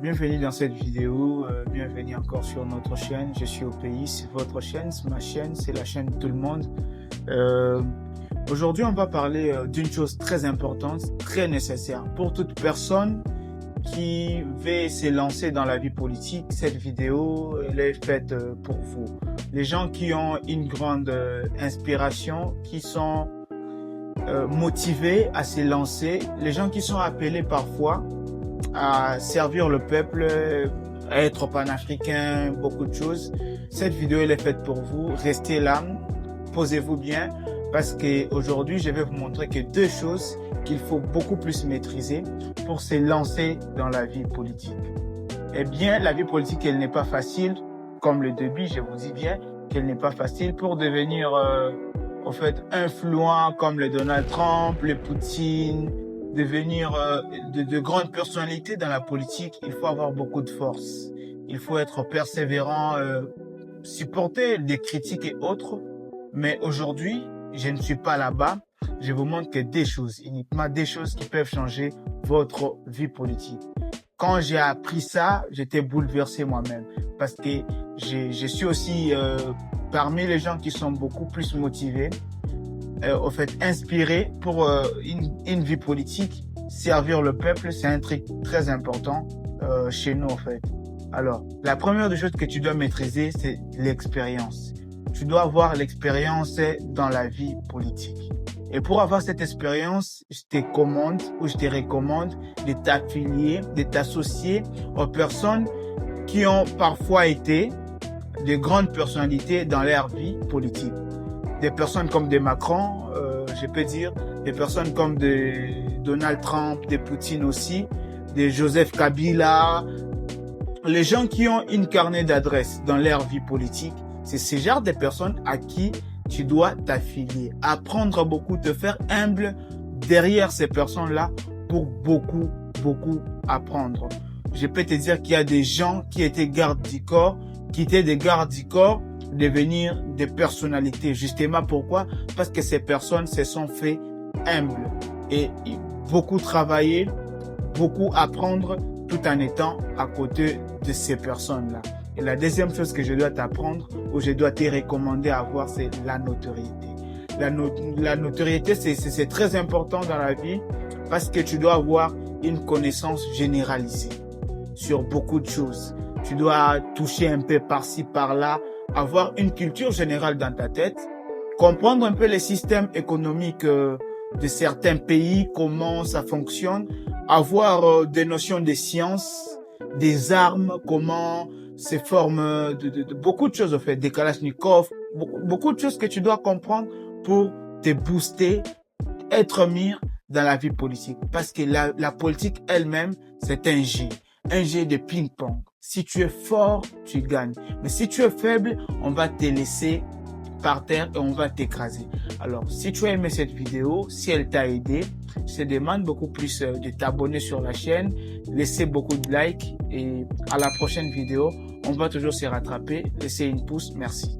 Bienvenue dans cette vidéo, bienvenue encore sur notre chaîne. Je suis au pays, c'est votre chaîne, c'est ma chaîne, c'est la chaîne de tout le monde. Aujourd'hui, on va parler d'une chose très importante, très nécessaire pour toute personne qui veut se lancer dans la vie politique. Cette vidéo, elle est faite pour vous. Les gens qui ont une grande inspiration, qui sont motivés à se lancer, les gens qui sont appelés parfois à servir le peuple, à être panafricain, beaucoup de choses. Cette vidéo, elle est faite pour vous. Restez là, posez-vous bien, parce que aujourd'hui, je vais vous montrer que deux choses qu'il faut beaucoup plus maîtriser pour se lancer dans la vie politique. Eh bien, la vie politique, elle n'est pas facile. Comme le début, je vous dis bien qu'elle n'est pas facile pour devenir, influent comme le Donald Trump, le Poutine, devenir de grandes personnalités dans la politique. Il faut avoir beaucoup de force. Il faut être persévérant, supporter des critiques et autres. Mais aujourd'hui, je ne suis pas là-bas. Je vous montre que des choses, uniquement des choses qui peuvent changer votre vie politique. Quand j'ai appris ça, j'étais bouleversé moi-même parce que je suis aussi parmi les gens qui sont beaucoup plus motivés, inspirés pour une vie politique. Servir le peuple, c'est un truc très important chez nous, en fait. Alors, la première des choses que tu dois maîtriser, c'est l'expérience. Tu dois avoir l'expérience dans la vie politique. Et pour avoir cette expérience, je te recommande de t'affilier, de t'associer aux personnes qui ont parfois été de grandes personnalités dans leur vie politique. Des personnes comme des Macron, je peux dire, des personnes comme des Donald Trump, des Poutine aussi, des Joseph Kabila. Les gens qui ont une carnet d'adresses dans leur vie politique, c'est ce genre de personnes à qui tu dois t'affilier, apprendre beaucoup, te faire humble derrière ces personnes-là pour beaucoup apprendre. Je peux te dire qu'il y a des gens qui étaient gardes du corps, qui étaient des gardes du corps, devenir des personnalités. Justement, pourquoi? Parce que ces personnes se sont fait humbles et beaucoup travailler, beaucoup apprendre tout en étant à côté de ces personnes-là. Et la deuxième chose que je dois t'apprendre ou je dois te recommander à avoir, c'est la notoriété. La notoriété, c'est très important dans la vie parce que tu dois avoir une connaissance généralisée sur beaucoup de choses. Tu dois toucher un peu par-ci, par-là, avoir une culture générale dans ta tête, comprendre un peu les systèmes économiques de certains pays, comment ça fonctionne, avoir des notions de sciences, des armes, comment se forment de beaucoup de choses, en fait, des Kalachnikov, beaucoup de choses que tu dois comprendre pour te booster, être mis dans la vie politique. Parce que la politique elle-même, c'est un jeu de ping-pong. Si tu es fort, tu gagnes. Mais si tu es faible, on va te laisser par terre et on va t'écraser. Alors, si tu as aimé cette vidéo, si elle t'a aidé, je te demande beaucoup plus de t'abonner sur la chaîne, laisser beaucoup de likes et à la prochaine vidéo, on va toujours se rattraper. Laissez une pouce. Merci.